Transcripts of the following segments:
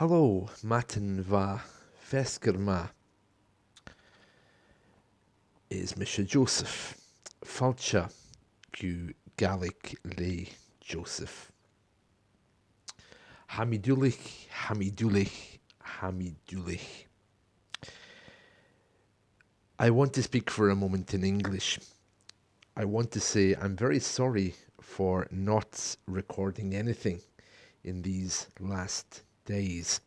Hallo, Matin va Veskerma is Misha Joseph. Falcha gu Gaelic le Joseph. Hamidulich, Hamidulich, Hamidulich. I want to speak for a moment in English. I want to say I'm very sorry for not recording anything in these last days.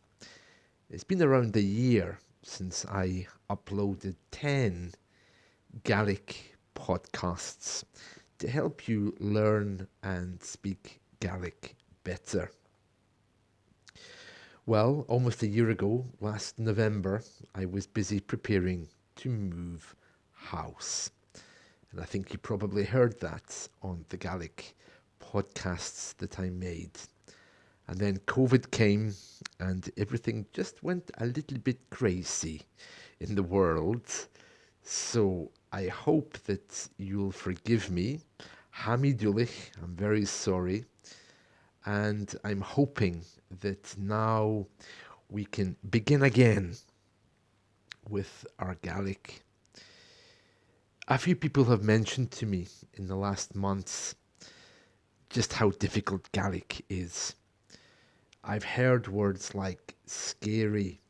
It's been around a year since I uploaded 10 Gaelic podcasts to help you learn and speak Gaelic better. Well, almost a year ago, last November, I was busy preparing to move house. And I think you probably heard that on the Gaelic podcasts that I made. And then COVID came and everything just went a little bit crazy in the world. So I hope that you'll forgive me. Hami duilich, I'm very sorry. And I'm hoping that now we can begin again with our Gaelic. A few people have mentioned to me in the last months just how difficult Gaelic is. I've heard words like scary,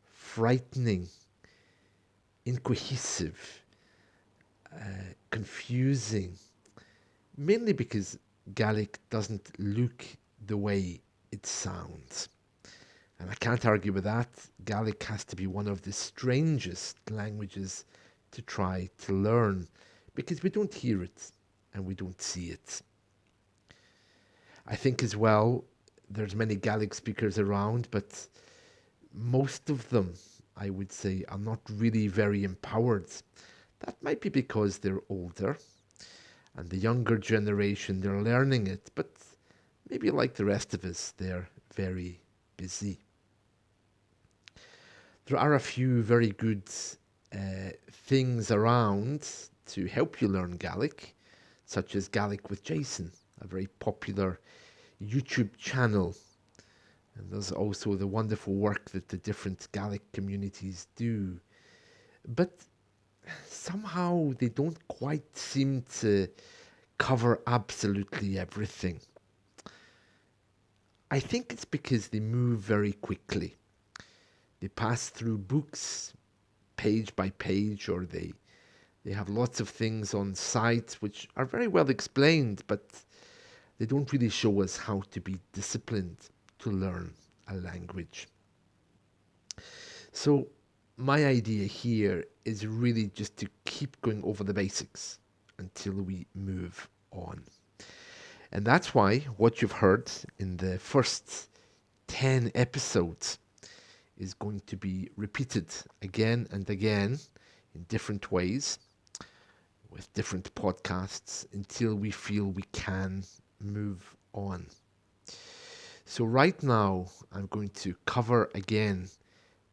frightening, incohesive, confusing, mainly because Gaelic doesn't look the way it sounds. And I can't argue with that. Gaelic has to be one of the strangest languages to try to learn because we don't hear it and we don't see it. I think as well, there's many Gaelic speakers around, but most of them, I would say, are not really very empowered. That might be because they're older and the younger generation, they're learning it, but maybe like the rest of us, they're very busy. There are a few very good things around to help you learn Gaelic, such as Gaelic with Jason, a very popular YouTube channel. And there's also the wonderful work that the different Gaelic communities do. But somehow they don't quite seem to cover absolutely everything. I think it's because they move very quickly. They pass through books page by page, or they have lots of things on sites which are very well explained, but they don't really show us how to be disciplined to learn a language. So my idea here is really just to keep going over the basics until we move on. And that's why what you've heard in the first 10 episodes is going to be repeated again and again in different ways with different podcasts until we feel we can move on. So right now I'm going to cover again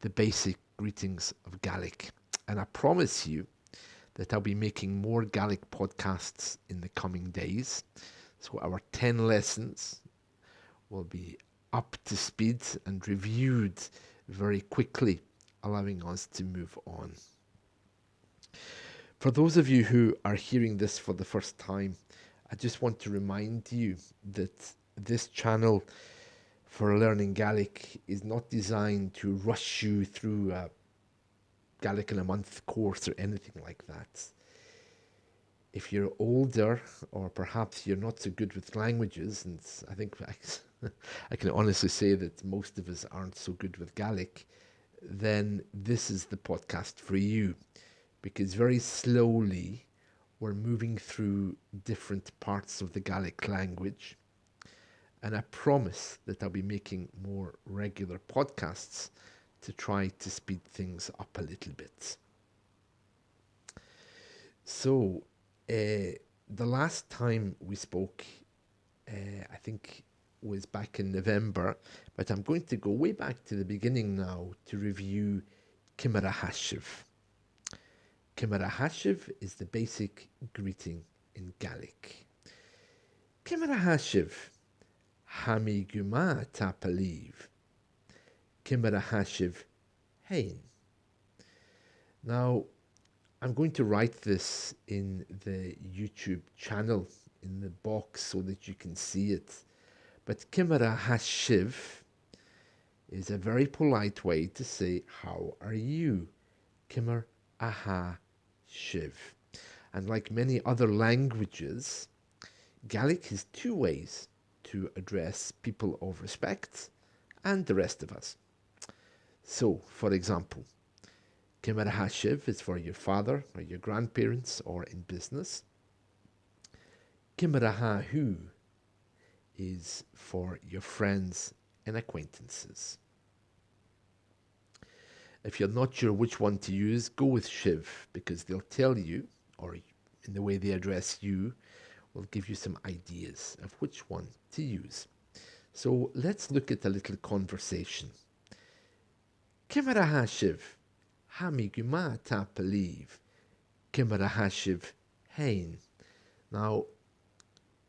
the basic greetings of Gaelic, and I promise you that I'll be making more Gaelic podcasts in the coming days. So our 10 lessons will be up to speed and reviewed very quickly, allowing us to move on. For those of you who are hearing this for the first time, I just want to remind you that this channel for learning Gaelic is not designed to rush you through a Gaelic in a month course or anything like that. If you're older, or perhaps you're not so good with languages, and I think I can honestly say that most of us aren't so good with Gaelic, then this is the podcast for you, because very slowly we're moving through different parts of the Gaelic language. And I promise that I'll be making more regular podcasts to try to speed things up a little bit. So, the last time we spoke, I think was back in November, but I'm going to go way back to the beginning now to review ciamar hashiv. Ciamar hashiv is the basic greeting in Gaelic. Ciamar hashiv, hami guma tapadh. Kimara hashiv hein. Now, I'm going to write this in the YouTube channel in the box so that you can see it. But Kimara hashiv is a very polite way to say, how are you? Kimar aha shiv. And like many other languages, Gaelic has two ways to address people of respect and the rest of us. So, for example, Kimar hashiv is for your father or your grandparents or in business. Kimar ahahu is for your friends and acquaintances. If you're not sure which one to use, go with Shiv because they'll tell you, or in the way they address you, will give you some ideas of which one to use. So let's look at a little conversation. Kimara hashiv, hami guma tapaliv, kimara hashiv hein. Now,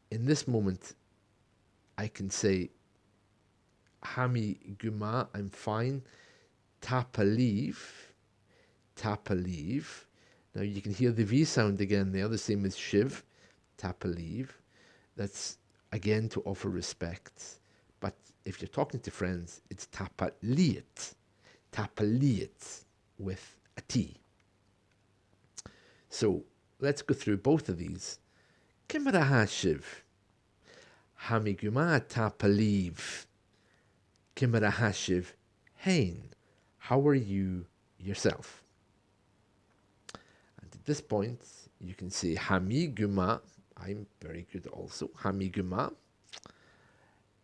in this moment, I can say, hami guma, I'm fine. Tapaliv. Now you can hear the V sound again there, the same as Shiv. Tapaliv. That's again to offer respect. But if you're talking to friends, it's tapaliet. Tapaliet with a T. So let's go through both of these. Kimara hashiv. Hamiguma tapaliv. Kimara hashiv hein. How are you yourself? And at this point, you can say Hami Guma. I'm very good also. Hami Guma.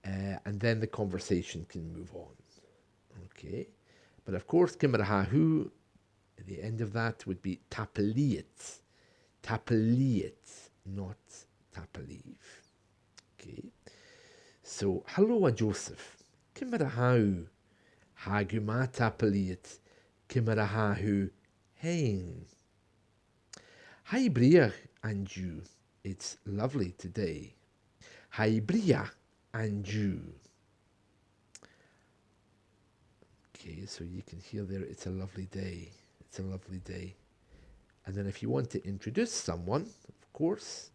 And then the conversation can move on. Okay. But of course, Kimarahahu, at the end of that would be Tapaliet. Tapaliet, not Tapaliv. Okay. So, hello, Joseph. Kimarahahu. Haguma tapaliet, kimarahahu hein. Hi Bria and you, it's lovely today. Hi Bria and you. Okay, so you can hear there, it's a lovely day. It's a lovely day. And then if you want to introduce someone, of course,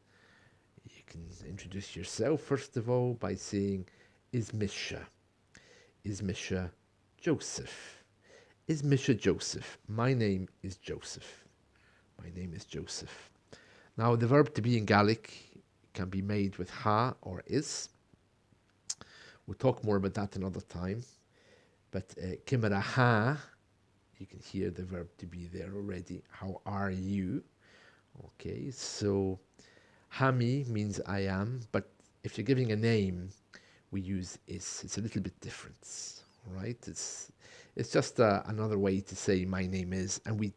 you can introduce yourself first of all by saying, is Misha Joseph. Is Misha Joseph? My name is Joseph. My name is Joseph. Now, the verb to be in Gaelic can be made with ha or is. We'll talk more about that another time. But kimara ha, you can hear the verb to be there already. How are you? Okay, so hami means I am, but if you're giving a name, we use is. It's a little bit different. Right, it's just another way to say my name is, and we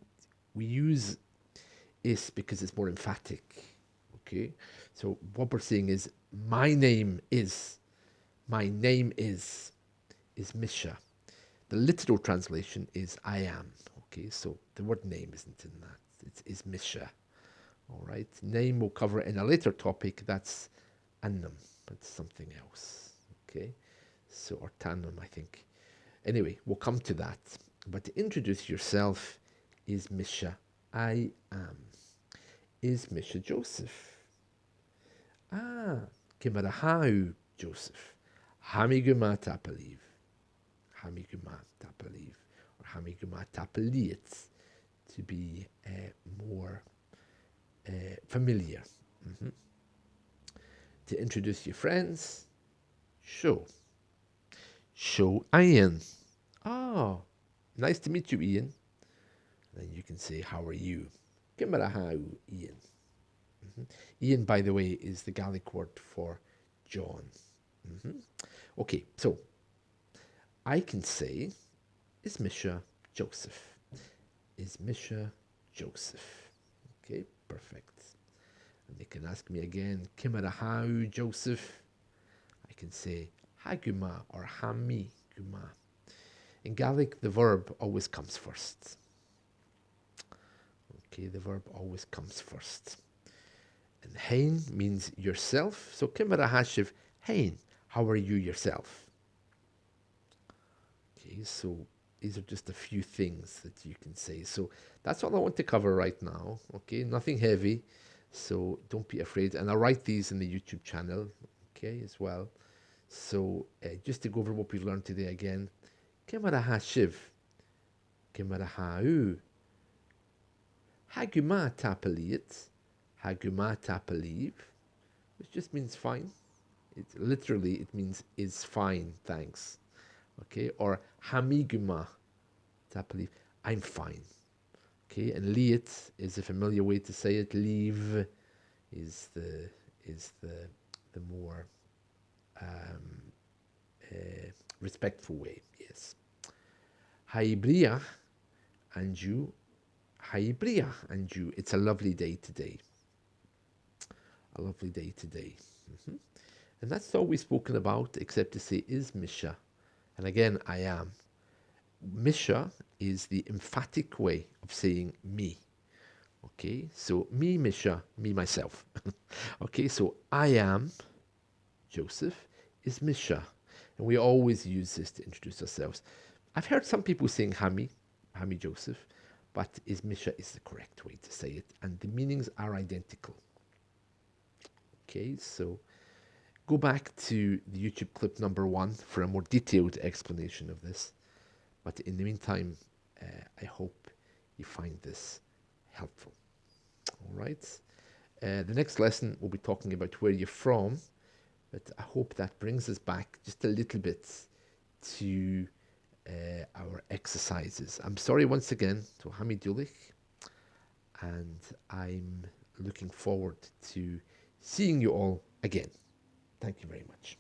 use is because it's more emphatic. Okay, so what we're saying is my name is Misha. The literal translation is I am. Okay, so the word name isn't in that. It is Misha. All right, name we'll cover in a later topic. That's annam. That's something else. Okay, so or tannum, I think. Anyway, we'll come to that. But to introduce yourself is Misha. I am. Is Misha Joseph? Ah, Kimarahau Joseph. Hamiguma tapaliv. Hamiguma tapaliv. Or Hamiguma tapaliet. To be more familiar. Mm-hmm. To introduce your friends, show Ian. Oh, nice to meet you, Ian. Then you can say, how are you? Kimarahu, Ian. Mm-hmm. Ian, by the way, is the Gaelic word for John. Mm-hmm. Okay, so I can say, is Misha Joseph? Is Misha Joseph? Okay, perfect. And they can ask me again, Kimarahu Joseph? I can say, Haguma or Hami Guma. In Gaelic, the verb always comes first. Okay, the verb always comes first. And hein means yourself. So Kimara Hashiv, hein, how are you yourself? Okay, Okay, so these are just a few things that you can say. So that's all I want to cover right now. Okay, nothing heavy. So don't be afraid. And I'll write these in the YouTube channel, okay, as well. So just to go over what we've learned today again. Cemara ha shiv, cemara ha u, haguma tapaliet, haguma tapaliv, which just means fine. It means is fine, thanks. Okay, or hamiguma tapaliv, I'm fine. Okay, and leat is a familiar way to say it. Leibh is the more um, uh, respectful way. Yes. Haibria and you, Haibria and you. It's a lovely day today. A lovely day today. Mhm. And that's all we've spoken about, except to say is Misha. And again, I am. Misha is the emphatic way of saying me. Okay, so me, Misha, me, myself. Okay, so I am Joseph is Misha. And we always use this to introduce ourselves. I've heard some people saying Hami Joseph, but is Misha is the correct way to say it. And the meanings are identical. Okay, so go back to the YouTube clip number 1 for a more detailed explanation of this. But in the meantime, I hope you find this helpful. All right. The next lesson we'll be talking about where you're from, but I hope that brings us back just a little bit to our exercises. I'm sorry once again to Hami Duilich, and I'm looking forward to seeing you all again. Thank you very much.